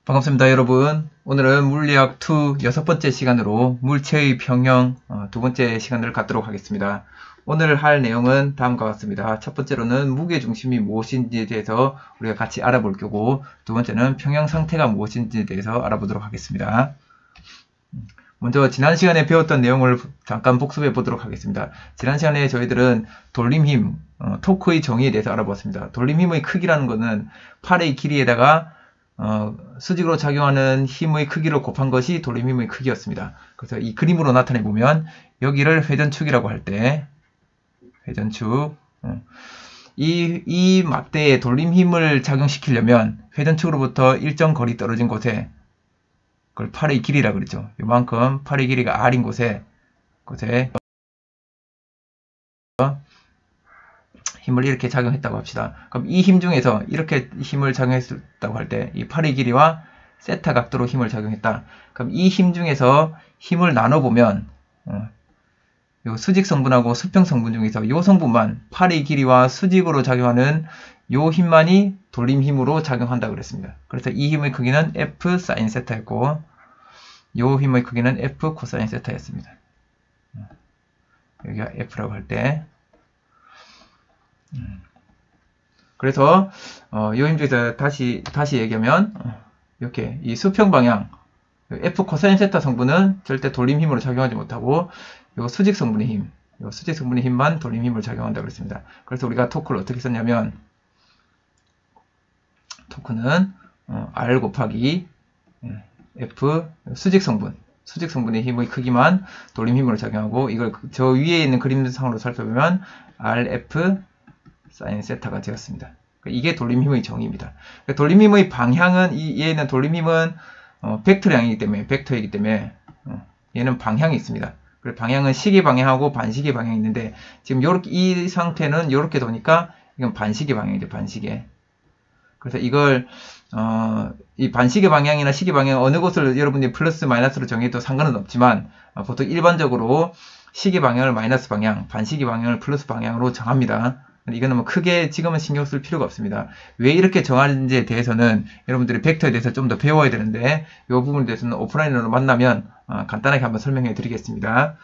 반갑습니다, 여러분. 오늘은 물리학2 6번째 시간으로 물체의 평형 두 번째 시간을 갖도록 하겠습니다. 오늘 할 내용은 다음과 같습니다. 첫 번째로는 무게중심이 무엇인지에 대해서 우리가 같이 알아볼 거고, 두 번째는 평형 상태가 무엇인지에 대해서 알아보도록 하겠습니다. 먼저 지난 시간에 배웠던 내용을 잠깐 복습해 보도록 하겠습니다. 지난 시간에 저희들은 돌림힘, 토크의 정의에 대해서 알아보았습니다. 돌림힘의 크기라는 것은 팔의 길이에다가 수직으로 작용하는 힘의 크기를 곱한 것이 돌림힘의 크기였습니다. 그래서 이 그림으로 나타내 보면 여기를 회전축이라고 할 때 회전축, 이 막대에 돌림힘을 작용시키려면 회전축으로부터 일정 거리 떨어진 곳에, 그걸 팔의 길이라 그랬죠. 요만큼 팔의 길이가 R인 곳에 힘을 이렇게 작용했다고 합시다. 그럼 이 힘 중에서 이렇게 힘을 작용했다고 할 때 이 팔의 길이와 세타 각도로 힘을 작용했다. 그럼 이 힘 중에서 힘을 나눠보면 요 수직 성분하고 수평 성분 중에서 요 성분만 팔의 길이와 수직으로 작용하는 요 힘만이 돌림 힘으로 작용한다 그랬습니다. 그래서 이 힘의 크기는 F 사인 세타였고 요 힘의 크기는 F 코사인 세타였습니다. 여기가 F라고 할 때, 그래서 요 힘 중에서 다시 얘기하면 이렇게 이 수평 방향 F 코사인 세타 성분은 절대 돌림 힘으로 작용하지 못하고 요 수직 성분의 힘, 요 수직 성분의 힘만 돌림 힘으로 작용한다고 그랬습니다. 그래서 우리가 토크를 어떻게 썼냐면, 토크는 R 곱하기 F 수직 성분의 힘의 크기만 돌림 힘으로 작용하고, 이걸 저 위에 있는 그림상으로 살펴보면 RF 사인 세타가 되었습니다. 이게 돌림힘의 정의입니다. 돌림힘의 방향은, 얘는 돌림힘은 벡터량이기 때문에 얘는 방향이 있습니다. 그리고 방향은 시계 방향하고 반시계 방향이 있는데, 지금 요렇게 이 상태는 요렇게 도니까 이건 반시계 방향이죠. 반시계. 그래서 이걸 이 반시계 방향이나 시계 방향 어느 곳을 여러분들이 플러스 마이너스로 정해도 상관은 없지만, 보통 일반적으로 시계 방향을 마이너스 방향, 반시계 방향을 플러스 방향으로 정합니다. 이거는 뭐 크게 지금은 신경 쓸 필요가 없습니다. 왜 이렇게 정하는지에 대해서는 여러분들이 벡터에 대해서 좀 더 배워야 되는데, 이 부분에 대해서는 오프라인으로 만나면 간단하게 한번 설명해 드리겠습니다.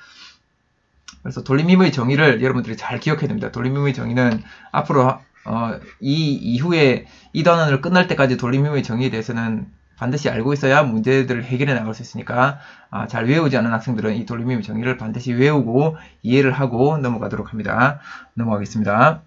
그래서 돌림힘의 정의를 여러분들이 잘 기억해야 됩니다. 돌림힘의 정의는 앞으로 이 이후에 이 단원을 끝날 때까지 돌림힘의 정의에 대해서는 반드시 알고 있어야 문제들을 해결해 나갈 수 있으니까, 잘 외우지 않은 학생들은 이 돌림힘의 정의를 반드시 외우고 이해를 하고 넘어가도록 합니다. 넘어가겠습니다.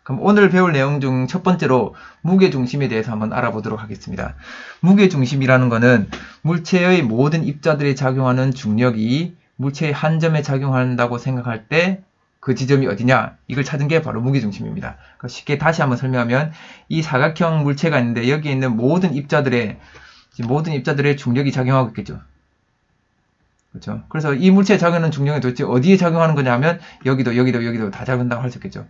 그럼 오늘 배울 내용 중 첫 번째로 무게중심에 대해서 한번 알아보도록 하겠습니다. 무게중심이라는 것은 물체의 모든 입자들이 작용하는 중력이 물체의 한 점에 작용한다고 생각할 때 그 지점이 어디냐, 이걸 찾은 게 바로 무게중심입니다. 쉽게 다시 한번 설명하면, 이 사각형 물체가 있는데 여기에 있는 모든 입자들의 중력이 작용하고 있겠죠. 그렇죠? 그래서 이 물체에 작용하는 중력이 도대체 어디에 작용하는 거냐 하면 여기도 다 작용한다고 할 수 있겠죠.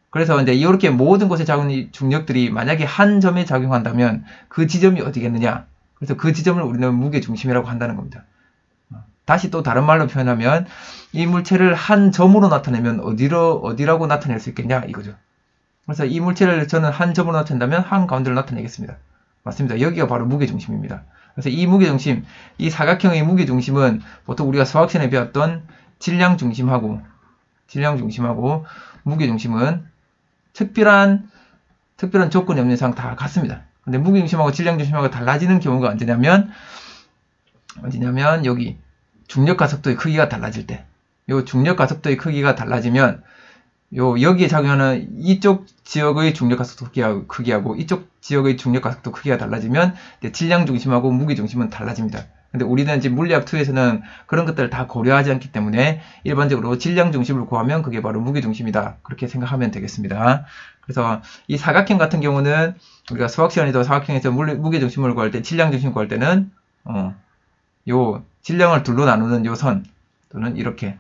그래서 이제 이렇게 모든 곳에 작용하는 중력들이 만약에 한 점에 작용한다면 그 지점이 어디겠느냐. 그래서 그 지점을 우리는 무게중심이라고 한다는 겁니다. 다시 또 다른 말로 표현하면, 이 물체를 한 점으로 나타내면 어디라고 나타낼 수 있겠냐 이거죠. 그래서 이 물체를 저는 한 점으로 나타낸다면 한 가운데로 나타내겠습니다. 맞습니다. 여기가 바로 무게중심입니다. 그래서 이 무게중심, 이 사각형의 무게중심은 보통 우리가 수학 시간에 배웠던 질량중심하고 무게중심은 특별한 조건이 없는 이상 다 같습니다. 근데 무게중심하고 질량중심하고 달라지는 경우가 언제냐면 여기 중력가속도의 크기가 달라질 때, 요 중력가속도의 크기가 달라지면 여기에 작용하는 이쪽 지역의 중력가속도 크기하고 이쪽 지역의 중력가속도 크기가 달라지면 질량중심하고 무게중심은 달라집니다. 근데 우리는 지금 물리학2에서는 그런 것들을 다 고려하지 않기 때문에 일반적으로 질량중심을 구하면 그게 바로 무게중심이다, 그렇게 생각하면 되겠습니다. 그래서 이 사각형 같은 경우는 우리가 수학 시간에도 사각형에서 무게중심을 구할 때, 질량중심을 구할 때는 요 질량을 둘로 나누는 요 선, 또는 이렇게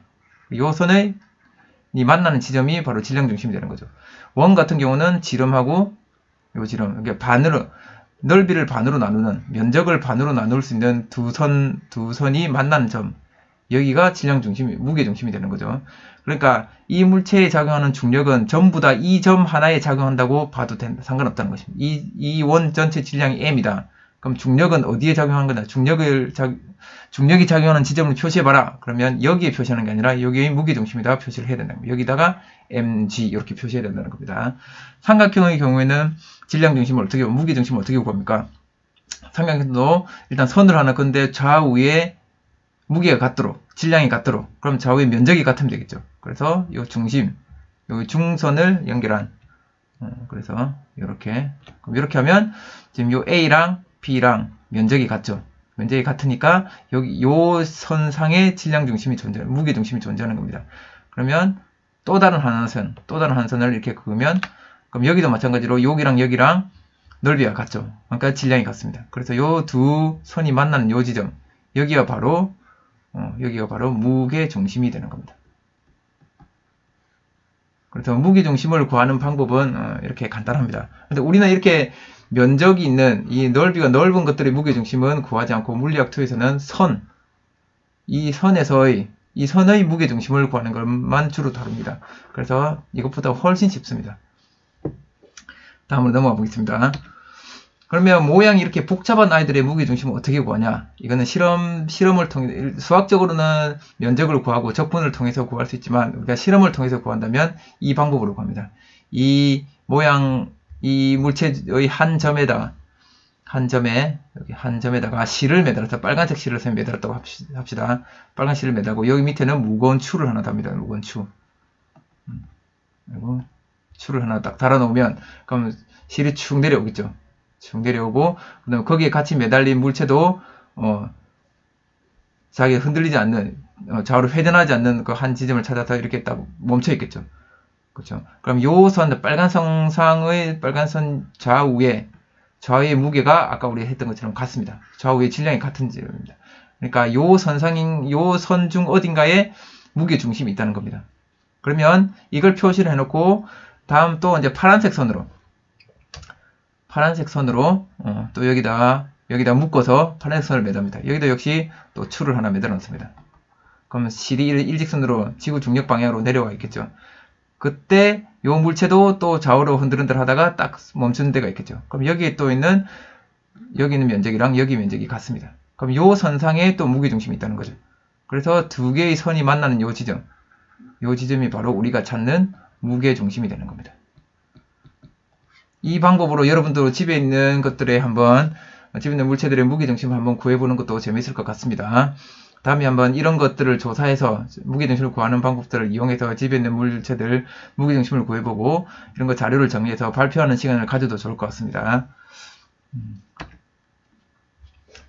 요 선의 만나는 지점이 바로 질량중심이 되는 거죠. 원 같은 경우는 지름하고 요 지름, 그러니까 넓이를 반으로 나누는, 면적을 반으로 나눌 수 있는 두 선이 만나는 점, 여기가 질량 중심이, 무게 중심이 되는 거죠. 그러니까 이 물체에 작용하는 중력은 전부 다 이 점 하나에 작용한다고 봐도 된다. 상관없다는 것입니다. 이 원 전체 질량이 m이다. 그럼 중력은 어디에 작용하는 거냐? 중력이 작용하는 지점을 표시해봐라. 그러면 여기에 표시하는 게 아니라 여기의 무게 중심에다가 표시를 해야 된다. 여기다가 mg 이렇게 표시해야 된다는 겁니다. 삼각형의 경우에는 질량 중심을 어떻게, 무게 중심을 어떻게 구합니까? 삼각형도 일단 선을 하나 근데 좌우에 무게가 같도록, 질량이 같도록, 그럼 좌우의 면적이 같으면 되겠죠. 그래서 요 중심, 요 중선을 연결한, 그래서 이렇게, 그럼 이렇게 하면 지금 요 A랑 B랑 면적이 같죠. 면적이 같으니까 여기 요 선상에 질량 중심이 무게 중심이 존재하는 겁니다. 그러면 또 다른 한선을 이렇게 그으면, 그럼 여기도 마찬가지로 여기랑 여기랑 넓이가 같죠. 그러니까 질량이 같습니다. 그래서 요 두 선이 만나는 요 지점, 여기가 바로 무게 중심이 되는 겁니다. 그래서 무게 중심을 구하는 방법은 이렇게 간단합니다. 근데 우리는 이렇게 면적이 있는 이 넓이가 넓은 것들의 무게 중심은 구하지 않고 물리학 2에서는 이 선의 무게 중심을 구하는 것만 주로 다룹니다. 그래서 이것보다 훨씬 쉽습니다. 다음으로 넘어가 보겠습니다. 그러면 모양이 이렇게 복잡한 아이들의 무게 중심을 어떻게 구하냐? 이거는 실험을 통해, 수학적으로는 면적을 구하고 적분을 통해서 구할 수 있지만, 우리가 실험을 통해서 구한다면 이 방법으로 구합니다. 이 물체의 한 점에다가 실을 매달아서, 빨간색 실을 매달았다고 합시다. 빨간 실을 매달고, 여기 밑에는 무거운 추를 하나 답니다. 무거운 추. 그리고 추를 하나 딱 달아놓으면, 그럼 실이 축 내려오겠죠. 쭉 내려오고, 그다음에 거기에 같이 매달린 물체도 자기가 흔들리지 않는, 좌우로 회전하지 않는 그 한 지점을 찾아서 이렇게 딱 멈춰 있겠죠. 그렇죠. 그럼 요 선, 빨간 선 좌우의 무게가 아까 우리 했던 것처럼 같습니다. 좌우의 질량이 같은 지점입니다. 그러니까 요 선 중 어딘가에 무게 중심이 있다는 겁니다. 그러면 이걸 표시를 해놓고, 다음 또 이제 파란색 선으로 또 여기다 묶어서 파란색 선을 매답니다. 여기도 역시 또 추를 하나 매달아 놓습니다. 그러면 실이 일직선으로 지구 중력 방향으로 내려와 있겠죠. 그때 요 물체도 또 좌우로 흔들흔들 하다가 딱 멈추는 데가 있겠죠. 그럼 여기에 또 있는 여기 있는 면적이랑 여기 면적이 같습니다. 그럼 요 선상에 또 무게 중심이 있다는 거죠. 그래서 두 개의 선이 만나는 요 지점이 바로 우리가 찾는 무게 중심이 되는 겁니다. 이 방법으로 여러분도 집에 있는 물체들의 무게중심을 한번 구해보는 것도 재미있을 것 같습니다. 다음에 한번 이런 것들을 조사해서 무게중심을 구하는 방법들을 이용해서 집에 있는 물체들 무게중심을 구해보고 이런 거 자료를 정리해서 발표하는 시간을 가져도 좋을 것 같습니다.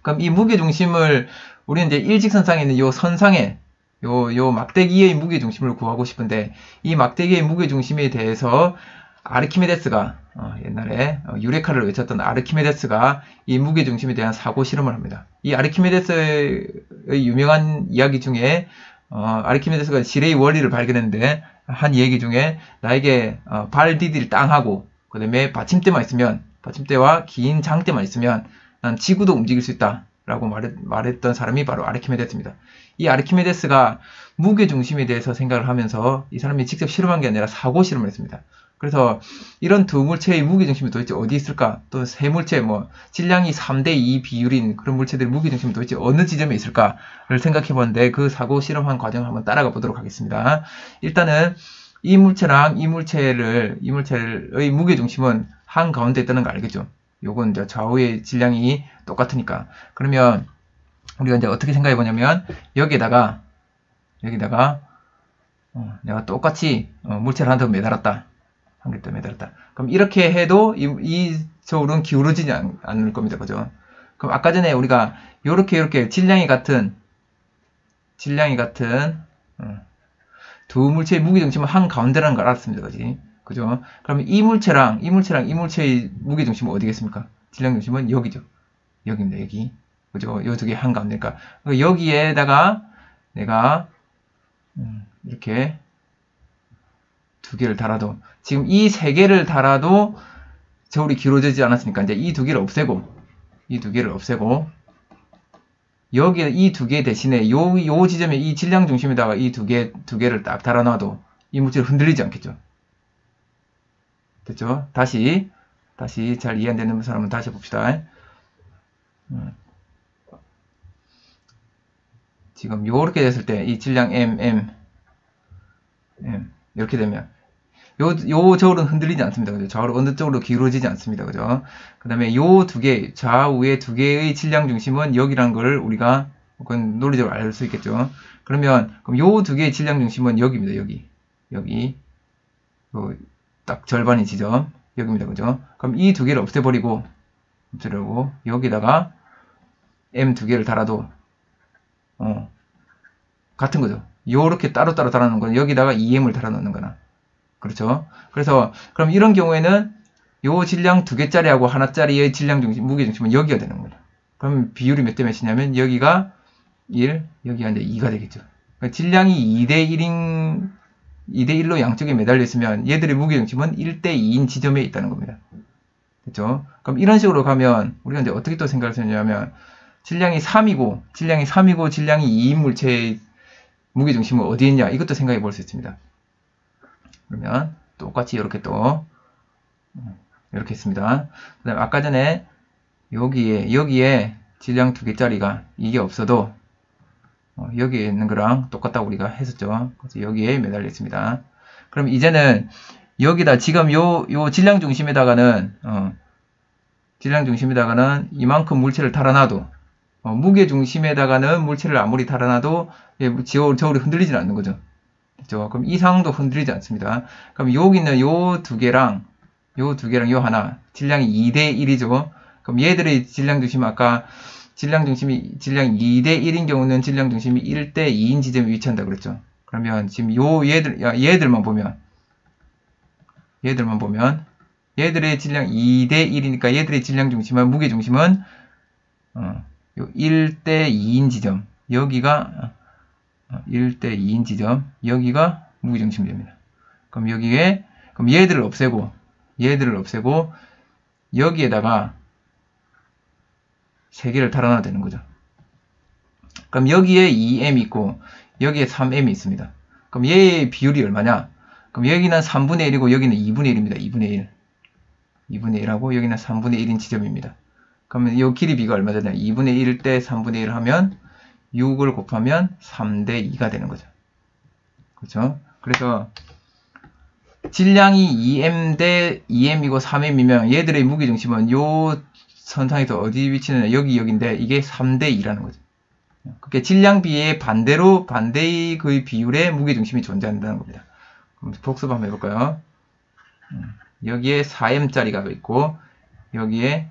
그럼 이 무게중심을 우리는 이제 일직선상에 있는 요 선상에 요 막대기의 무게중심을 구하고 싶은데, 이 막대기의 무게중심에 대해서 아르키메데스가 옛날에 유레카를 외쳤던 아르키메데스가 이 무게중심에 대한 사고 실험을 합니다. 이 아르키메데스의 유명한 이야기 중에 아르키메데스가 질의 원리를 발견했는데, 한 얘기 중에 나에게 발 디딜 땅하고 그 다음에 받침대와 긴 장대만 있으면 난 지구도 움직일 수 있다 라고 말했던 사람이 바로 아르키메데스입니다. 이 아르키메데스가 무게중심에 대해서 생각을 하면서 이 사람이 직접 실험한 게 아니라 사고 실험을 했습니다. 그래서 이런 두 물체의 무게중심이 도대체 어디 있을까? 또 세 물체, 질량이 3대2 비율인 그런 물체들의 무게중심이 도대체 어느 지점에 있을까를 생각해 봤는데, 그 사고 실험한 과정을 한번 따라가 보도록 하겠습니다. 일단은 이 물체랑 이 물체의 무게중심은 한가운데 있다는 거 알겠죠? 요건 이제 좌우의 질량이 똑같으니까. 그러면 우리가 이제 어떻게 생각해 보냐면, 여기에다가 내가 똑같이 물체를 하나 더 매달았다. 한 개 더 매달았다. 그럼 이렇게 해도 이 저울은 기울어지지 않을 겁니다. 그죠? 그럼 아까 전에 우리가 이렇게 질량이 같은 두 물체의 무게중심은 한가운데라는 걸 알았습니다. 그죠? 그럼 이 물체랑 이 물체의 무게중심은 어디겠습니까? 질량중심은 여기죠. 여기입니다. 여기. 그죠? 요 두 개 한가운데니까. 여기에다가 내가 이렇게 두 개를 달아도, 지금 이 세 개를 달아도 저울이 기울어지지 않았으니까 이제 이 두 개를 없애고 여기 이 두 개 대신에 요 지점에 이 질량 중심에다가 이 두 개를 딱 달아놔도 이 물질이 흔들리지 않겠죠. 됐죠? 다시 잘 이해 안 되는 사람은 다시 봅시다. 지금 요렇게 됐을 때 이 질량 M 이렇게 되면 요 저울은 흔들리지 않습니다. 그죠? 좌우로 어느 쪽으로 기울어지지 않습니다. 그죠? 그 다음에 요 두 개, 좌우의 두 개의 질량 중심은 여기라는 걸 우리가 그건 논리적으로 알 수 있겠죠. 그럼 요 두 개의 질량 중심은 여기입니다. 여기. 딱 절반의 지점. 여기입니다. 그죠? 그럼 이 두 개를 없애버리고, 여기다가 M 두 개를 달아도, 같은 거죠. 요렇게 따로따로 달아놓은 거는 여기다가 EM을 달아놓는 거나. 그렇죠? 그래서, 그럼 이런 경우에는 요 질량 두 개짜리하고 하나짜리의 질량 중심, 무게 중심은 여기가 되는 거예요. 그럼 비율이 몇 대 몇이냐면 여기가 1, 여기가 이제 2가 되겠죠. 그러니까 질량이 2대1로 양쪽에 매달려 있으면 얘들의 무게 중심은 1대2인 지점에 있다는 겁니다. 그렇죠? 그럼 이런 식으로 가면 우리가 이제 어떻게 또 생각할 수 있냐면 질량이 3이고 질량이 2인 물체의 무게 중심은 어디에 있냐? 이것도 생각해 볼 수 있습니다. 그러면 똑같이 이렇게 또 이렇게 했습니다. 그 다음에 아까 전에 여기에 질량 두 개짜리가 이게 없어도 여기에 있는 거랑 똑같다고 우리가 했었죠. 그래서 여기에 매달려 있습니다. 그럼 이제는 여기다 지금 요 질량 중심에다가는 이만큼 물체를 달아놔도 무게 중심에다가는 물체를 아무리 달아놔도 저울이 흔들리지 않는 거죠. 그렇죠? 그럼 이 상황도 흔들리지 않습니다. 그럼 여기는 요 두 개랑 요 하나 질량이 2대1이죠. 그럼 얘들의 질량 중심은 아까 질량 2대1인 경우는 질량 중심이 1대2인 지점에 위치한다 그랬죠. 그러면 지금 얘들만 보면 얘들의 질량 2대1이니까 얘들의 질량 중심은 무게 중심은 요 1대2인 지점 여기가 1대2인 지점 여기가 무게 중심입니다. 그럼 얘들을 없애고 여기에다가 3개를 달아놔야 되는 거죠. 그럼 여기에 2m 있고 여기에 3m이 있습니다. 그럼 얘의 비율이 얼마냐? 그럼 여기는 3분의 1이고 여기는 2분의 1입니다. 2분의 1하고 여기는 3분의 1인 지점입니다. 그러면 이 길이 비가 얼마 되냐? 2분의 1 대 3분의 1 하면 6을 곱하면 3대 2가 되는 거죠. 그렇죠? 그래서 질량이 2m 대 2m이고 3m이면 얘들의 무게중심은 요 선상에서 어디 위치는 여기인데 이게 3대 2라는 거죠. 그게 질량비의 반대의 그 비율의 무게중심이 존재한다는 겁니다. 그럼 복습 한번 해볼까요? 여기에 4m짜리가 있고 여기에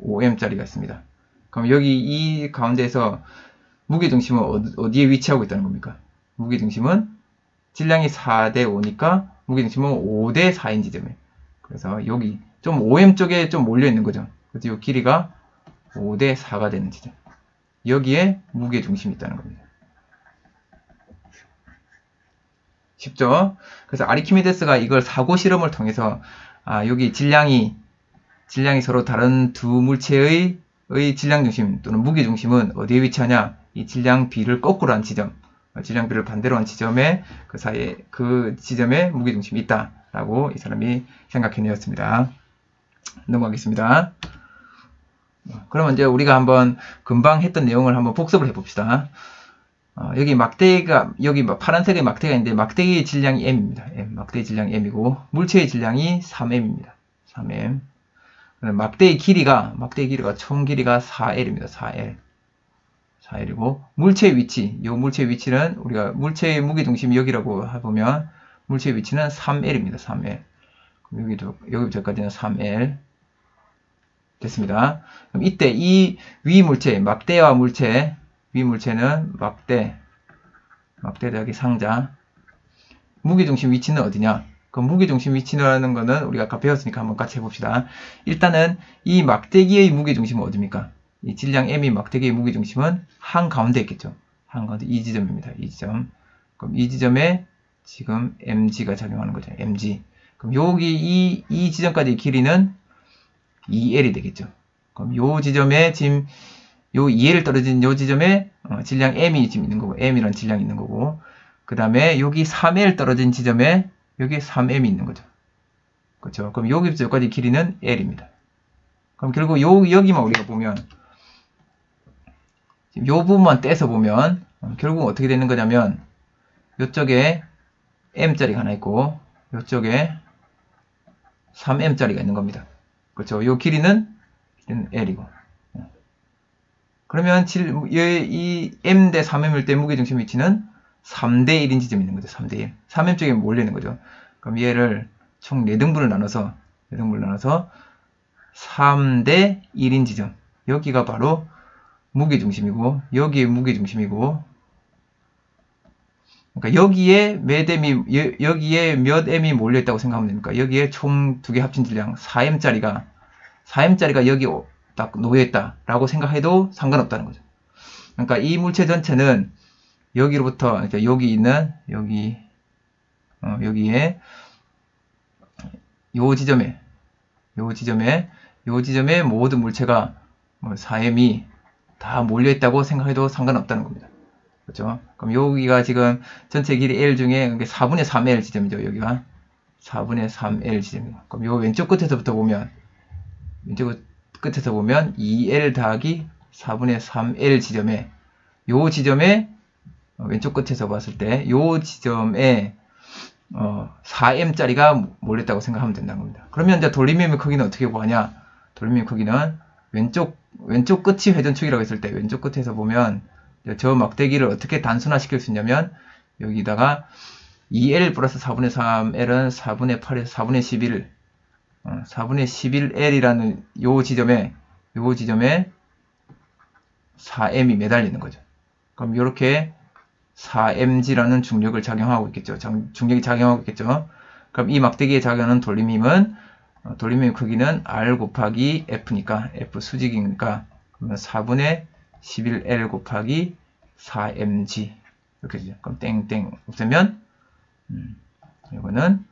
5m짜리가 있습니다. 그럼 여기 이 가운데에서 무게중심은 어디에 위치하고 있다는 겁니까? 무게중심은 질량이 4대 5니까 무게중심은 5대 4인 지점에. 그래서 여기 좀 5m 쪽에 좀 몰려 있는 거죠. 그래서 이 길이가 5대 4가 되는 지점. 여기에 무게중심이 있다는 겁니다. 쉽죠? 그래서 아르키메데스가 이걸 사고 실험을 통해서 여기 질량이 서로 다른 두 물체의 질량중심 또는 무게중심은 어디에 위치하냐? 이 질량비를 거꾸로 한 지점, 질량비를 반대로 한 지점에 그 사이에 그 지점에 무게중심이 있다라고 이 사람이 생각해내었습니다. 넘어가겠습니다. 그러면 이제 우리가 한번 금방 했던 내용을 한번 복습을 해봅시다. 여기 파란색의 막대가 있는데 막대기의 질량이 m입니다. 막대의 질량이 m이고 물체의 질량이 3m입니다. 3m. 막대의 길이가 총 길이가 4L입니다. 4L이고 물체의 위치는 우리가 물체의 무게중심이 여기라고 해보면 물체의 위치는 3L입니다. 3L. 여기부터까지는 3L. 됐습니다. 그럼 이때 이 위 물체, 막대와 물체, 위 물체는 막대 더하기 상자. 무게중심 위치는 어디냐? 그 무게중심 위치라는 거는 우리가 아까 배웠으니까 한번 같이 해봅시다. 일단은 이 막대기의 무게중심은 어디입니까? 이 질량 m이 막대기의 무게중심은 한가운데 있겠죠. 한가운데 이 지점입니다. 이 지점. 그럼 이 지점에 지금 mg가 작용하는 거죠. mg. 그럼 여기 이 지점까지의 길이는 2L이 되겠죠. 그럼 요 지점에 지금 요 2L 떨어진 요 지점에 질량 M이 지금 있는 거고, M이라는 질량이 있는 거고, 그 다음에 여기 3L 떨어진 지점에 여기 3M이 있는 거죠. 그렇죠? 그럼 여기부터 여기까지 길이는 L입니다. 그럼 결국 여기만 우리가 보면, 지금 요 부분만 떼서 보면, 결국 어떻게 되는 거냐면, 요쪽에 M짜리가 하나 있고, 요쪽에 3M짜리가 있는 겁니다. 그렇죠? 요 길이는 L이고. 그러면 이 M 대 3M일 때 무게중심 위치는 3대 1인 지점이 있는 거죠. 3대 1. 3M 쪽에 몰리는 거죠. 그럼 얘를 총 4등분을 나눠서 3대 1인 지점. 여기가 바로 무게중심이고, 여기에 무게중심이고, 그러니까 여기에 몇 M이 몰려있다고 생각하면 됩니까? 여기에 총 2개 합친 질량 4M짜리가 여기 딱 놓여있다라고 생각해도 상관없다는 거죠. 그러니까 이 물체 전체는 여기로부터, 그러니까 여기 있는, 여기에, 요 지점에 모든 물체가 4M이 다 몰려있다고 생각해도 상관없다는 겁니다. 그렇죠? 그럼 여기가 지금 전체 길이 L 중에 4분의 3L 지점이죠. 여기가 4분의 3L 지점이고. 그럼 요 왼쪽 끝에서부터 보면 2L 더하기 4분의 3L 지점에, 요 지점에 왼쪽 끝에서 봤을 때 요 지점에 4M짜리가 몰렸다고 생각하면 된다는 겁니다. 그러면 이제 돌림힘의 크기는 어떻게 구하냐? 돌림힘의 크기는 왼쪽 끝이 회전축이라고 했을 때 왼쪽 끝에서 보면 저 막대기를 어떻게 단순화시킬 수 있냐면, 여기다가 2L 플러스 4분의 3L은 4분의 8에서 4분의 11, 4분의 11L이라는 요 지점에 4M이 매달리는 거죠. 그럼 이렇게 4mg라는 중력을 작용하고 있겠죠. 중력이 작용하고 있겠죠. 그럼 이 막대기에 작용하는 돌림힘의 크기는 R 곱하기 F니까, F 수직이니까, 그러면 4분의 11L 곱하기 4mg. 이렇게 되죠. 그럼 땡땡 없애면, 이거는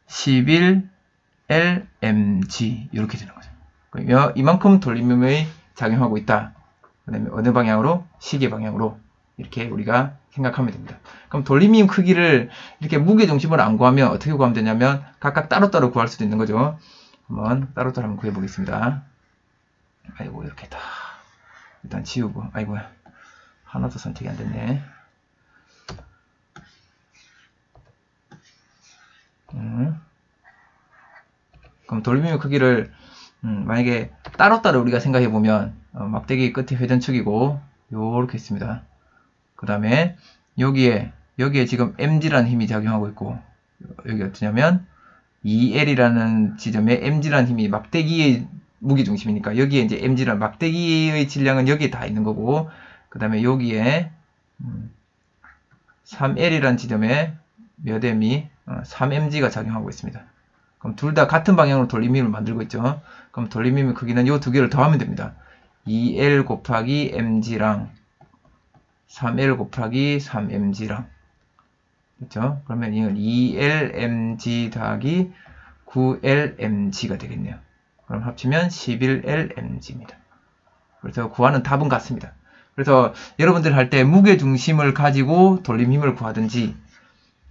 11Lmg. 이렇게 되는 거죠. 그러면 이만큼 돌림힘이 작용하고 있다. 그 다음에 어느 방향으로? 시계 방향으로. 이렇게 우리가 생각하면 됩니다. 그럼 돌림힘 크기를 이렇게 무게중심을 안 구하면 어떻게 구하면 되냐면, 각각 따로따로 구할 수도 있는 거죠. 한번 따로따로 한번 구해보겠습니다. 아이고, 이렇게 다 일단 지우고, 아이고야, 하나도 선택이 안 됐네. 그럼 돌림힘 크기를 만약에 따로따로 우리가 생각해 보면, 막대기 끝에 회전축이고 요렇게 있습니다. 그 다음에 여기에 지금 mg라는 힘이 작용하고 있고, 여기 어떠냐면 2L이라는 지점에 mg라는 힘이 막대기의 무게중심이니까, 여기에 이제 mg라는 막대기의 질량은 여기에 다 있는 거고, 그 다음에 여기에 3L이라는 지점에 몇 m이 3mg가 작용하고 있습니다. 그럼 둘 다 같은 방향으로 돌림힘을 만들고 있죠. 그럼 돌림힘의 크기는 요 두 개를 더하면 됩니다. 2L 곱하기 mg랑 3L 곱하기 3mg랑, 그렇죠? 그러면 이건 2LMG 더하기 9LMG가 되겠네요. 그럼 합치면 11LMG입니다. 그래서 구하는 답은 같습니다. 그래서 여러분들 할 때 무게중심을 가지고 돌림힘을 구하든지,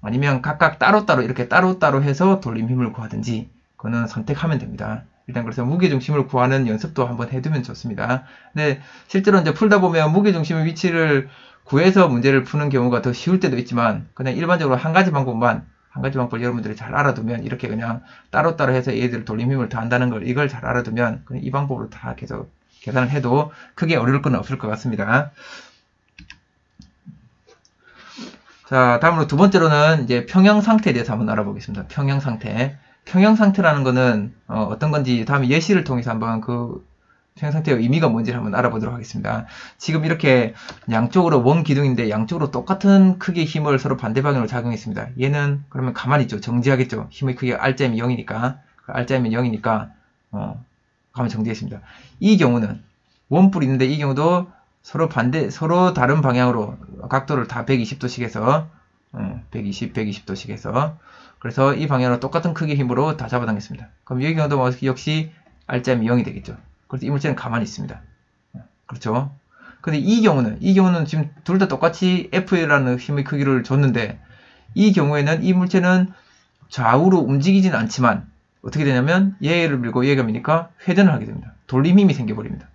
아니면 각각 따로따로 이렇게 따로따로 해서 돌림힘을 구하든지, 그거는 선택하면 됩니다. 일단 그래서 무게중심을 구하는 연습도 한번 해두면 좋습니다. 근데 실제로 이제 풀다 보면 무게중심의 위치를 구해서 문제를 푸는 경우가 더 쉬울 때도 있지만, 그냥 일반적으로 한 가지 방법을 여러분들이 잘 알아두면, 이렇게 그냥 따로따로 해서 얘들 돌림힘을 더한다는 걸, 이걸 잘 알아두면 그냥 이 방법으로 다 계속 계산을 해도 크게 어려울 건 없을 것 같습니다. 자, 다음으로 두 번째로는 이제 평형 상태에 대해서 한번 알아보겠습니다. 평형 상태. 평형 상태라는 거는 어떤 건지 다음에 예시를 통해서 한번 그 평형 상태의 의미가 뭔지를 한번 알아보도록 하겠습니다. 지금 이렇게 양쪽으로 원 기둥인데 양쪽으로 똑같은 크기의 힘을 서로 반대 방향으로 작용했습니다. 얘는 그러면 가만히 있죠. 정지하겠죠. 힘의 크기가 R자이면 0이니까. R자이면 0이니까 가만히 정지했습니다. 이 경우는 원뿔이 있는데, 이 경우도 서로 다른 방향으로 각도를 다 120도씩 해서 120도씩 해서, 그래서 이 방향으로 똑같은 크기의 힘으로 다 잡아당겼습니다. 그럼 이 경우도 역시 R자이면 0이 되겠죠. 그래서 이 물체는 가만히 있습니다. 그렇죠? 근데 이 경우는 지금 둘 다 똑같이 F라는 힘의 크기를 줬는데, 이 경우에는 이 물체는 좌우로 움직이지는 않지만 어떻게 되냐면 얘를 밀고 얘가 미니까 회전을 하게 됩니다. 돌림힘이 생겨버립니다.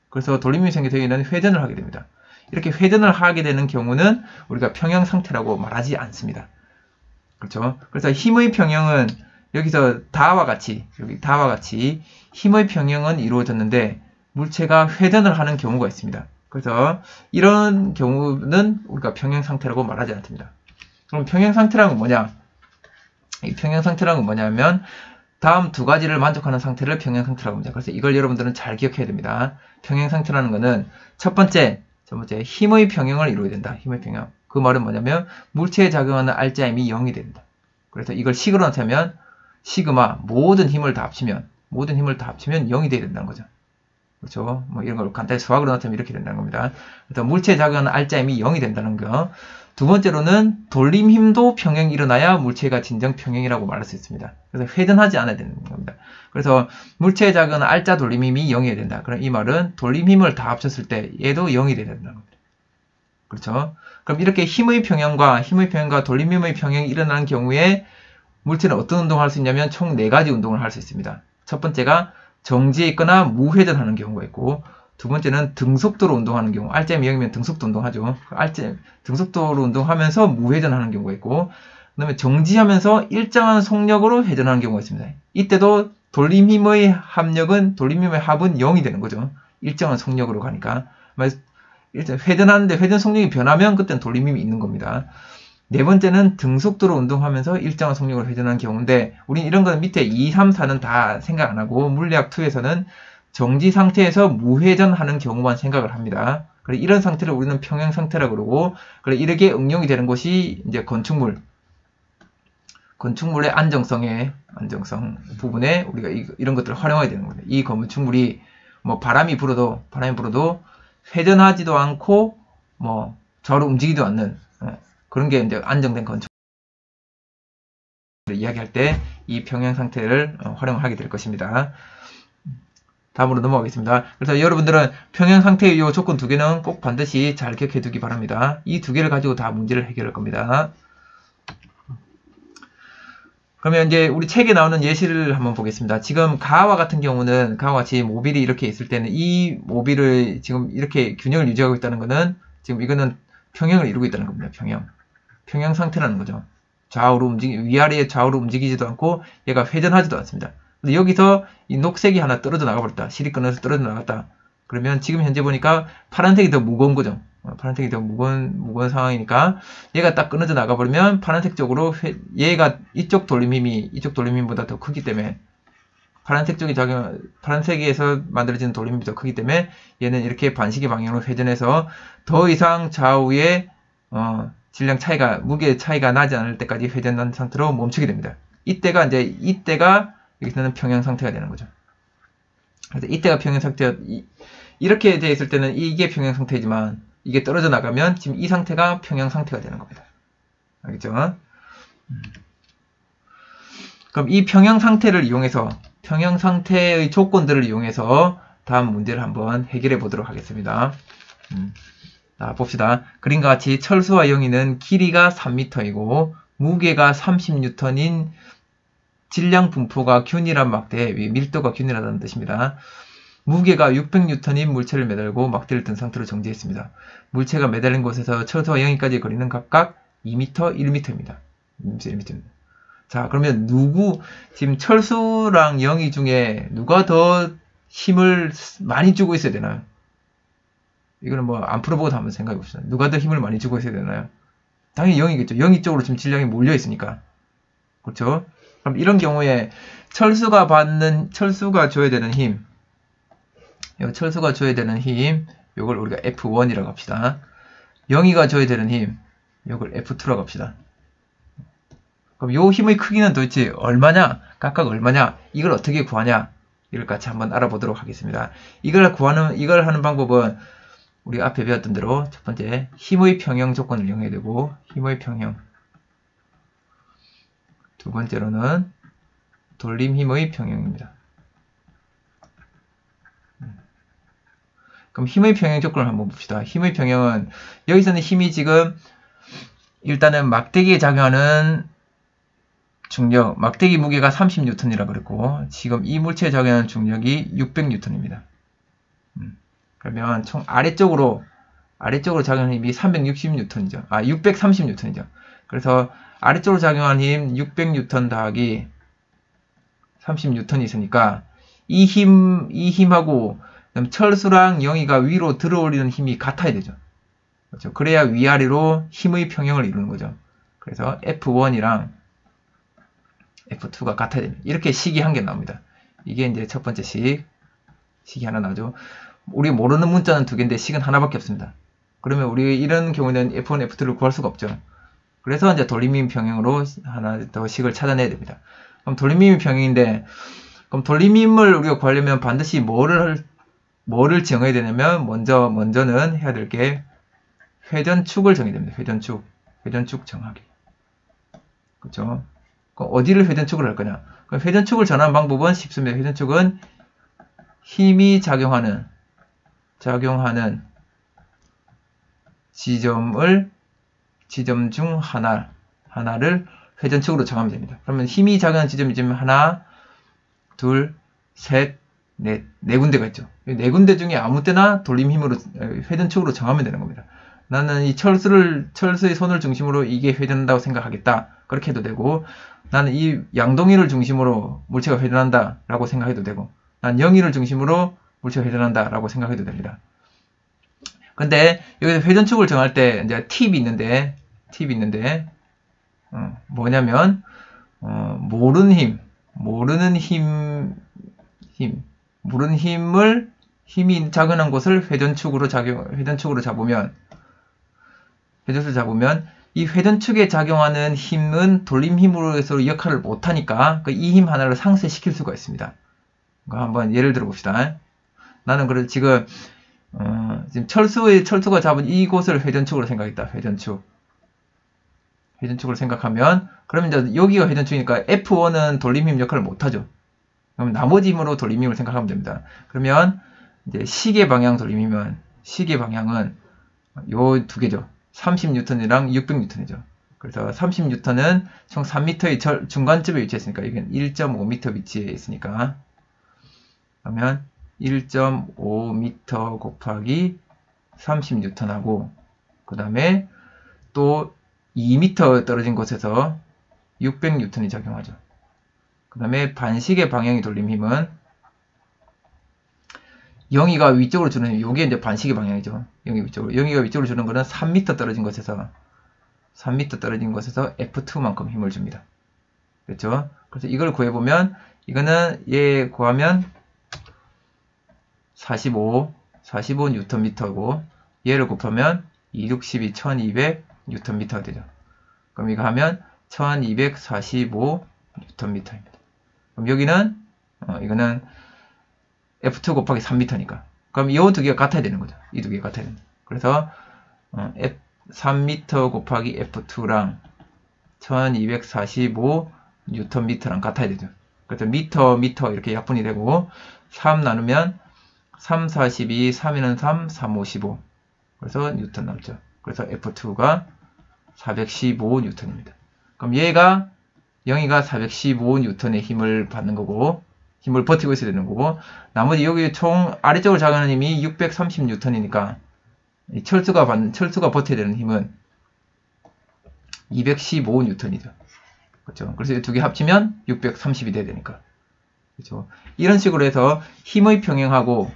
그래서 돌림힘이 생겨서 얘는 회전을 하게 됩니다. 이렇게 회전을 하게 되는 경우는 우리가 평형 상태라고 말하지 않습니다. 그렇죠? 그래서 힘의 평형은 여기서 다와 같이 힘의 평형은 이루어졌는데 물체가 회전을 하는 경우가 있습니다. 그래서 이런 경우는 우리가 평형 상태라고 말하지 않습니다. 그럼 평형 상태라는 건 뭐냐? 이 평형 상태라는 건 뭐냐면 다음 두 가지를 만족하는 상태를 평형 상태라고 합니다. 그래서 이걸 여러분들은 잘 기억해야 됩니다. 평형 상태라는 것은 첫 번째 힘의 평형을 이루어야 된다. 힘의 평형. 그 말은 뭐냐면 물체에 작용하는 R자임이 0이 된다. 그래서 이걸 식으로 나타내면 시그마 모든 힘을 다 합치면 0이 돼야 된다는 거죠. 그렇죠? 뭐 이런 걸 간단히 수학으로 나타내면 이렇게 된다는 겁니다. 그래서 물체에 작용하는 R자임이 0이 된다는 거. 두 번째로는 돌림힘도 평형이 일어나야 물체가 진정 평형이라고 말할 수 있습니다. 그래서 회전하지 않아야 되는 겁니다. 그래서 물체에 작용하는 R자 돌림힘이 0이어야 된다. 그럼 이 말은 돌림힘을 다 합쳤을 때 얘도 0이 돼야 된다는 겁니다. 그렇죠? 그럼 이렇게 힘의 평형과 돌림힘의 평형이 일어나는 경우에 물체는 어떤 운동을 할 수 있냐면 총 4가지 운동을 할 수 있습니다. 첫 번째가 정지해 있거나 무회전하는 경우가 있고, 두 번째는 등속도로 운동하는 경우, R자임이 0이면 등속도 운동하죠. 등속도로 운동하면서 무회전하는 경우가 있고, 그 다음에 정지하면서 일정한 속력으로 회전하는 경우가 있습니다. 이때도 돌림힘의 합은 0이 되는 거죠. 일정한 속력으로 가니까. 일단 회전하는데 회전 속력이 변하면 그때는 돌림힘이 있는 겁니다. 네 번째는 등속도로 운동하면서 일정한 속력으로 회전하는 경우인데, 우린 이런 거는 밑에 2, 3, 4는 다 생각 안 하고 물리학 2에서는 정지 상태에서 무회전하는 경우만 생각을 합니다. 그래, 이런 상태를 우리는 평형 상태라고 그러고, 그래, 이렇게 응용이 되는 것이 이제 건축물의 안정성 부분에 우리가 이런 것들을 활용해야 되는 겁니다. 이 건축물이 뭐 바람이 불어도 회전하지도 않고 뭐 좌우로 움직이지도 않는 그런 게 이제 안정된 건축물을 이야기할 때 이 평형 상태를 활용하게 될 것입니다. 다음으로 넘어가겠습니다. 그래서 여러분들은 평형 상태의 이 조건 두 개는 꼭 반드시 잘 기억해 두기 바랍니다. 이 두 개를 가지고 다 문제를 해결할 겁니다. 그러면 이제 우리 책에 나오는 예시를 한번 보겠습니다. 지금 가와 같은 경우는 가와 같이 모빌이 이렇게 있을 때는 이 모빌을 지금 이렇게 균형을 유지하고 있다는 것은 지금 이거는 평형을 이루고 있다는 겁니다. 평형 상태라는 거죠. 위아래에 좌우로 움직이지도 않고 얘가 회전하지도 않습니다. 근데 여기서 이 녹색이 하나 떨어져 나가버렸다. 실이 끊어서 떨어져 나갔다. 그러면 지금 현재 보니까 파란색이 더 무거운 거죠. 파란색이 더 무거운 상황이니까 얘가 딱 끊어져 나가버리면 파란색 쪽으로 얘가 이쪽 돌림힘보다 더 크기 때문에 파란색에서 만들어지는 돌림힘이 더 크기 때문에 얘는 이렇게 반시계 방향으로 회전해서 더 이상 좌우에 질량 차이가, 무게 차이가 나지 않을 때까지 회전한 상태로 멈추게 됩니다. 이때가 여기서는 평형 상태가 되는 거죠. 그래서 이때가 평형 상태가, 이렇게 되어 있을 때는 이게 평형 상태지만 이게 떨어져 나가면 지금 이 상태가 평형 상태가 되는 겁니다. 알겠죠? 그럼 이 평형 상태를 이용해서, 평형 상태의 조건들을 이용해서 다음 문제를 한번 해결해 보도록 하겠습니다. 자, 봅시다. 그림과 같이 철수와 영희는 길이가 3m이고 무게가 30N인 질량 분포가 균일한 막대, 밀도가 균일하다는 뜻입니다. 무게가 600N인 물체를 매달고 막대를 든 상태로 정지했습니다. 물체가 매달린 곳에서 철수와 영희까지 거리는 각각 2m, 1m입니다. 1m입니다. 자, 그러면 지금 철수랑 영희 중에 누가 더 힘을 많이 주고 있어야 되나요? 이거는 뭐 안 풀어보고도 한번 생각해 봅시다. 누가 더 힘을 많이 주고 있어야 되나요? 당연히 영희겠죠. 영희 쪽으로 지금 질량이 몰려 있으니까. 그렇죠? 그럼 이런 경우에 철수가 줘야 되는 힘, 요걸 우리가 F1이라고 합시다. 영희가 줘야 되는 힘, 요걸 F2라고 합시다. 그럼 요 힘의 크기는 도대체 얼마냐? 각각 얼마냐? 이걸 어떻게 구하냐? 이걸 같이 한번 알아보도록 하겠습니다. 이걸 하는 방법은 우리 앞에 배웠던 대로 첫 번째 힘의 평형 조건을 이용해야 되고, 힘의 평형. 두 번째로는 돌림 힘의 평형입니다. 그럼 힘의 평형 조건을 한번 봅시다. 힘의 평형은 여기서는 힘이 지금 일단은 막대기에 작용하는 중력, 막대기 무게가 30N이라고 그랬고 지금 이 물체에 작용하는 중력이 600N입니다. 그러면 총 아래쪽으로 작용하는 힘이 360N이죠. 630N이죠. 그래서 아래쪽으로 작용하는 힘 600N 더하기 30N이 있으니까 이 힘하고 철수랑 영희가 위로 들어올리는 힘이 같아야 되죠. 그렇죠? 그래야 위아래로 힘의 평형을 이루는 거죠. 그래서 F1이랑 F2가 같아야 됩니다. 이렇게 식이 한 개 나옵니다. 이게 이제 첫 번째 식이 하나 나오죠. 우리 모르는 문자는 두 개인데 식은 하나밖에 없습니다. 그러면 우리 이런 경우에는 F1, F2를 구할 수가 없죠. 그래서 이제 돌림힘 평형으로 하나 더 식을 찾아내야 됩니다. 그럼 돌림힘 평형인데, 그럼 돌림힘을 우리가 구하려면 반드시 뭐를 정해야 되냐면, 먼저는 해야 될 게 회전축을 정해야 됩니다. 회전축 정하기. 그렇죠? 그럼 어디를 회전축을 할 거냐? 그럼 회전축을 정하는 방법은 쉽습니다. 회전축은 힘이 작용하는 지점 중 하나를 회전축으로 정하면 됩니다. 그러면 힘이 작용하는 지점이 지금 하나, 둘, 셋, 네 군데가 있죠. 네 군데 중에 아무 때나 돌림 힘으로 회전축으로 정하면 되는 겁니다. 나는 이 철수의 손을 중심으로 이게 회전한다고 생각하겠다. 그렇게 해도 되고, 나는 이 양동이를 중심으로 물체가 회전한다 라고 생각해도 되고, 난 영희를 중심으로 물체가 회전한다 라고 생각해도 됩니다. 근데 여기서 회전축을 정할 때 이제 팁이 있는데 뭐냐면 모르는 힘이 작용한 곳을 회전축으로 잡으면 이 회전축에 작용하는 힘은 돌림 힘으로서 역할을 못하니까 이 힘 하나를 상쇄시킬 수가 있습니다. 한번 예를 들어 봅시다. 나는 그래서 지금 철수가 잡은 이곳을 회전축으로 생각했다. 회전축으로 생각하면, 그러면 이제 여기가 회전축이니까 F1은 돌림힘 역할을 못하죠. 그럼 나머지 힘으로 돌림힘을 생각하면 됩니다. 그러면 이제 시계 방향 돌림힘은, 시계 방향은 요 두 개죠. 30N이랑 600N이죠. 그래서 30N은 총 3m의 중간쯤에 위치했으니까, 이건 1.5m 위치에 있으니까, 그러면 1.5m 곱하기 30N하고, 그 다음에 또 2m 떨어진 곳에서 600N이 작용하죠. 그 다음에 반시계 방향이 돌림 힘은 영희가 위쪽으로 주는 힘, 요게 이제 반시계 방향이죠. 영희가 위쪽으로 주는 거는 3m 떨어진 곳에서 F2만큼 힘을 줍니다. 그렇죠? 그래서 이걸 구해보면, 이거는 얘 구하면 45Nm고, 얘를 곱하면 262, 1200Nm가 되죠. 그럼 이거 하면 1245Nm입니다. 그럼 여기는 이거는 F2 곱하기 3m니까. 그럼 이 두 개가 같아야 되는 거죠. 이 두 개가 같아야 됩니다. 그래서 3m 곱하기 F2랑 1245Nm랑 같아야 되죠. 그래서 미터 이렇게 약분이 되고, 3 나누면 3, 42, 3에는 3, 3, 55. 그래서 뉴턴 남죠. 그래서 F2가 415N입니다. 그럼 얘가, 영희가 415N의 힘을 받는 거고, 힘을 버티고 있어야 되는 거고, 나머지 여기 총 아래쪽으로 작용하는 힘이 630N이니까, 철수가 버텨야 되는 힘은 215N이죠. 그렇죠? 그래서 이 두 개 합치면 630이 돼야 되니까. 그렇죠? 이런 식으로 해서 힘의 평형하고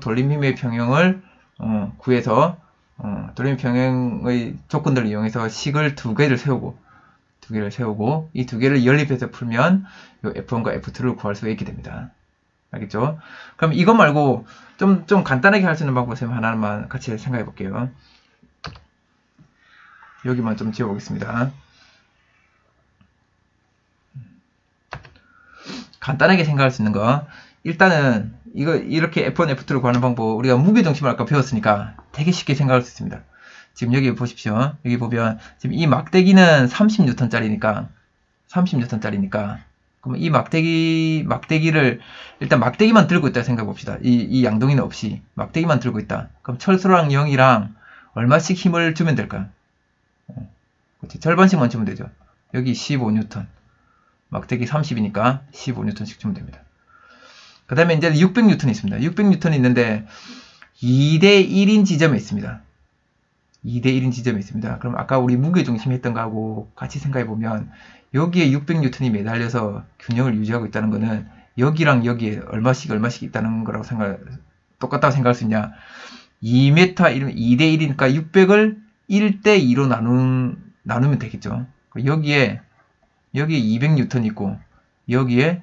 돌림 힘의 평형을 구해서 돌림 평형의 조건들을 이용해서 식을 두 개를 세우고 이 두 개를 연립해서 풀면 요 F1과 F2를 구할 수가 있게 됩니다. 알겠죠? 그럼 이거 말고 좀 간단하게 할 수 있는 방법 하나만 같이 생각해 볼게요. 여기만 좀 지워보겠습니다. 간단하게 생각할 수 있는 거, 일단은 이렇게 F1, F2를 구하는 방법, 우리가 무게중심을 아까 배웠으니까 되게 쉽게 생각할 수 있습니다. 지금 여기 보십시오. 여기 보면 지금 이 막대기는 30N짜리니까 그럼 이 막대기를 일단 막대기만 들고 있다 생각해 봅시다. 이 양동이는 없이 막대기만 들고 있다. 그럼 철수랑 0이랑 얼마씩 힘을 주면 될까요? 그렇지. 절반씩만 주면 되죠. 여기 15N. 막대기 30이니까 15N씩 주면 됩니다. 그 다음에 이제 600N이 있습니다. 600N이 있는데 2대1인 지점에 있습니다. 2대1인 지점에 있습니다. 그럼 아까 우리 무게중심 했던 거하고 같이 생각해 보면 여기에 600N이 매달려서 균형을 유지하고 있다는 거는 여기랑 여기에 얼마씩 있다는 거라고 똑같다고 생각할 수 있냐. 2m 2대1이니까 600을 1대2로 나누면 되겠죠. 여기에 200N 있고 여기에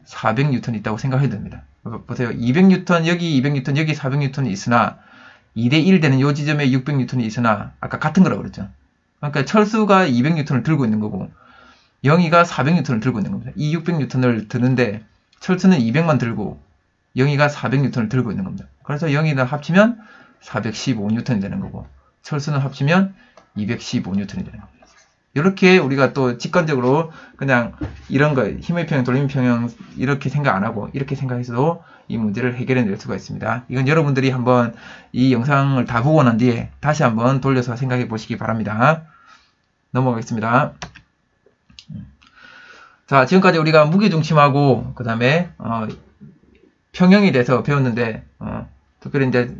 400N 있다고 생각해야 됩니다. 보세요. 200N, 여기 200N, 여기 400N이 있으나 2대1 되는 이 지점에 600N이 있으나 아까 같은 거라고 그랬죠. 그러니까 철수가 200N을 들고 있는 거고 영희가 400N을 들고 있는 겁니다. 이 600N을 드는데 철수는 200만 들고 영희가 400N을 들고 있는 겁니다. 그래서 영희를 합치면 415N이 되는 거고 철수는 합치면 215N이 되는 겁니다. 이렇게 우리가 또 직관적으로 그냥 이런 거 힘의 평형, 돌림의 평형 이렇게 생각 안 하고 이렇게 생각해서도 이 문제를 해결해낼 수가 있습니다. 이건 여러분들이 한번 이 영상을 다 보고 난 뒤에 다시 한번 돌려서 생각해 보시기 바랍니다. 넘어가겠습니다. 자, 지금까지 우리가 무게중심하고 그 다음에 평형에 대해서 배웠는데 특별히 이제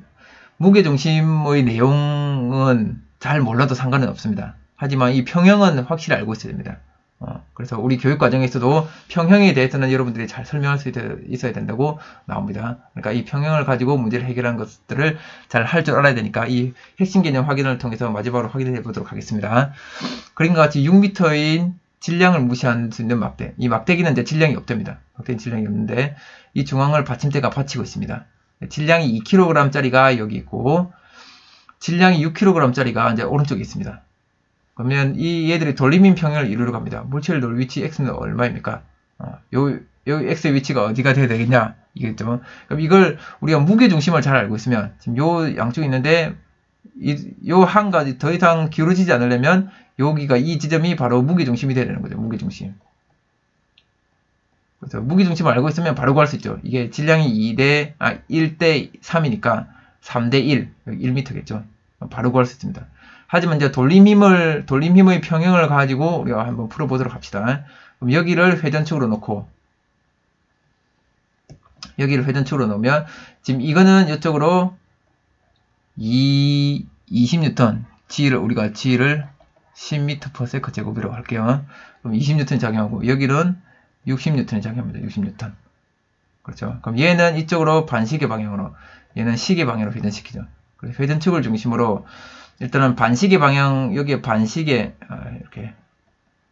무게중심의 내용은 잘 몰라도 상관은 없습니다. 하지만 이 평형은 확실히 알고 있어야 됩니다. 그래서 우리 교육 과정에서도 평형에 대해서는 여러분들이 잘 설명할 수 있어야 된다고 나옵니다. 그러니까 이 평형을 가지고 문제를 해결하는 것들을 잘 할 줄 알아야 되니까 이 핵심 개념 확인을 통해서 마지막으로 확인해 보도록 하겠습니다. 그림과 같이 6m인 질량을 무시할 수 있는 막대. 이 막대기는 이제 질량이 없답니다. 막대기는 질량이 없는데 이 중앙을 받침대가 받치고 있습니다. 질량이 2kg짜리가 여기 있고 질량이 6kg짜리가 이제 오른쪽에 있습니다. 그러면 이 얘들이 돌림인 평형을 이루러 갑니다. 물체를 놓을 위치 x는 얼마입니까? 여기 x의 위치가 어디가 돼야 되겠냐? 이겠죠. 그럼 이걸 우리가 무게중심을 잘 알고 있으면 지금 요 양쪽에 있는데 요 한 가지 더 이상 기울어지지 않으려면 여기가 이 지점이 바로 무게중심이 되야 되는 거죠. 무게중심. 그래서 무게중심을 알고 있으면 바로 구할 수 있죠. 이게 질량이 1대 3이니까 3대 1, 여기 1m겠죠. 바로 구할 수 있습니다. 하지만 이제 돌림힘의 평형을 가지고 우리가 한번 풀어보도록 합시다. 그럼 여기를 회전축으로 놓고, 여기를 회전축으로 놓으면, 지금 이거는 이쪽으로 20N, 우리가 G를 10m/s 제곱이라고 할게요. 그럼 20N 작용하고, 여기는 60N 작용합니다. 60N. 그렇죠. 그럼 얘는 이쪽으로 반시계 방향으로, 얘는 시계 방향으로 회전시키죠. 그래서 회전축을 중심으로, 일단은 반시계 방향, 여기에 반시계, 이렇게.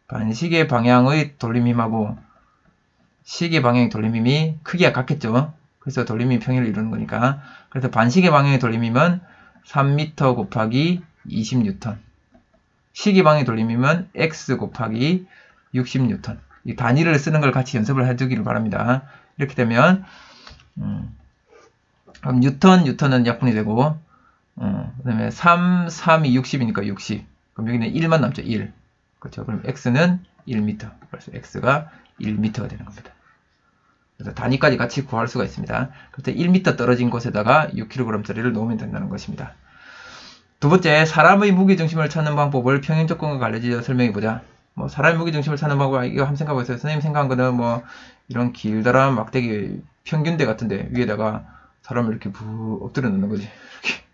반시계 방향의 돌림힘하고 시계 방향의 돌림힘이 크기가 같겠죠. 그래서 돌림힘 평형을 이루는 거니까. 그래서 반시계 방향의 돌림힘은 3m 곱하기 20N. 시계 방향의 돌림힘은 x 곱하기 60N. 이 단위를 쓰는 걸 같이 연습을 해두기를 바랍니다. 이렇게 되면, 그럼 뉴턴은 약분이 되고, 그 다음에 3이 60이니까 60. 그럼 여기는 1만 남죠, 1. 그렇죠. 그럼 x는 1m. 그래서 x가 1m가 되는 겁니다. 그래서 단위까지 같이 구할 수가 있습니다. 그때 1m 떨어진 곳에다가 6kg짜리를 놓으면 된다는 것입니다. 두 번째, 사람의 무게중심을 찾는 방법을 평행조건과 관련지어 설명해보자. 뭐, 사람의 무게중심을 찾는 방법, 이거 한번 생각해보세요. 선생님 생각한 거는 뭐, 이런 길다란 막대기 평균대 같은데, 위에다가 사람을 이렇게 엎드려 놓는 거지. 이렇게.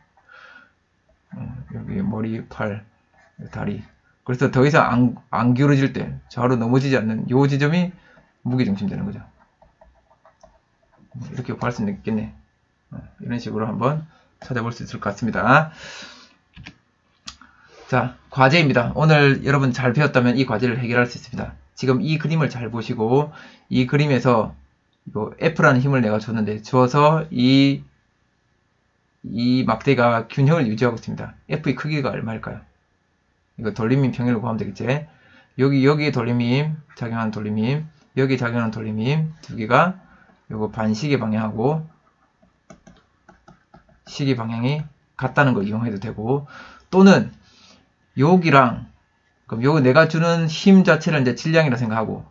여기 머리, 팔, 다리. 그래서 더 이상 안 기울어질 때, 좌우로 넘어지지 않는 요 지점이 무게중심 되는 거죠. 이렇게 구할 수 있겠네. 이런 식으로 한번 찾아볼 수 있을 것 같습니다. 자, 과제입니다. 오늘 여러분 잘 배웠다면 이 과제를 해결할 수 있습니다. 지금 이 그림을 잘 보시고 이 그림에서 이거 F라는 힘을 내가 줬는데 주어서 이 막대가 균형을 유지하고 있습니다. F의 크기가 얼마일까요? 이거 돌림힘 평형을 구하면 되겠지. 여기에 돌림힘, 작용하는 돌림힘, 여기 작용하는 돌림힘 두 개가 요거 반시계 방향하고 시계 방향이 같다는 걸 이용해도 되고, 또는 여기랑 그럼 요거 내가 주는 힘 자체를 이제 질량이라 생각하고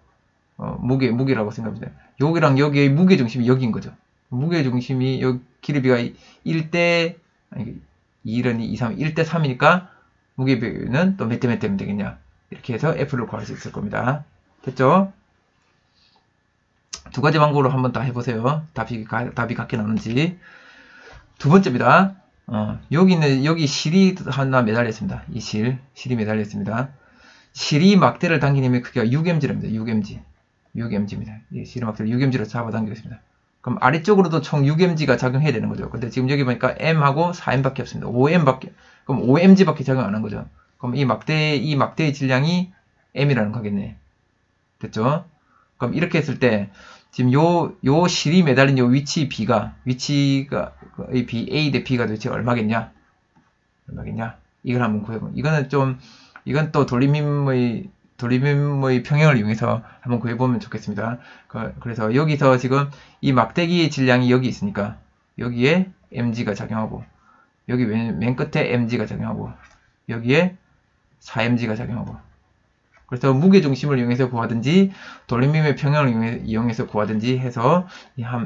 무게라고 생각합니다. 여기랑 여기의 무게 중심이 여기인 거죠. 무게 중심이 여기 길이비가 1대 2는 2, 3, 1대 3이니까 무게비는 또 몇 대 몇 대면 되겠냐. 이렇게 해서 F를 구할 수 있을 겁니다. 됐죠? 두 가지 방법으로 한번 다 해보세요. 답이 같게 나오는지. 두 번째입니다. 여기 실이 하나 매달렸습니다. 이 실이 매달렸습니다. 실이 막대를 당기는 힘의 크기가 6mg입니다. 6mg입니다. 이 실이 막대를 6mg로 잡아당기겠습니다. 그럼 아래쪽으로도 총 6mg가 작용해야 되는 거죠. 근데 지금 여기 보니까 m하고 4m밖에 없습니다. 5m밖에, 그럼 5mg밖에 작용 안 한 거죠. 그럼 이 막대의 질량이 m이라는 거겠네. 됐죠? 그럼 이렇게 했을 때, 지금 요 실이 매달린 요 위치가 A 대 B가 도대체 얼마겠냐? 이걸 한번 구해보면, 이건 또 돌림힘의 평형을 이용해서 한번 구해보면 좋겠습니다. 그래서 여기서 지금 이 막대기의 질량이 여기 있으니까 여기에 mg가 작용하고, 여기 맨 끝에 mg가 작용하고, 여기에 4mg가 작용하고, 그래서 무게중심을 이용해서 구하든지 돌림힘의 평형을 이용해서 구하든지 해서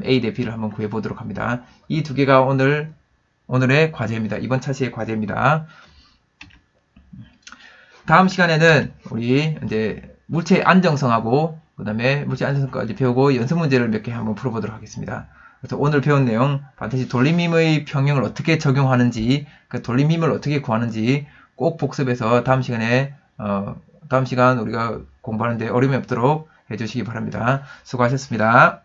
A 대 B를 한번 구해보도록 합니다. 이 두 개가 오늘의 과제입니다. 이번 차시의 과제입니다. 다음 시간에는 우리 이제 물체의 안정성하고 그 다음에 물체 안정성까지 배우고 연습 문제를 몇 개 한번 풀어보도록 하겠습니다. 그래서 오늘 배운 내용 반드시 돌림힘의 평형을 어떻게 적용하는지, 그 돌림힘을 어떻게 구하는지 꼭 복습해서 다음 시간 우리가 공부하는데 어려움이 없도록 해주시기 바랍니다. 수고하셨습니다.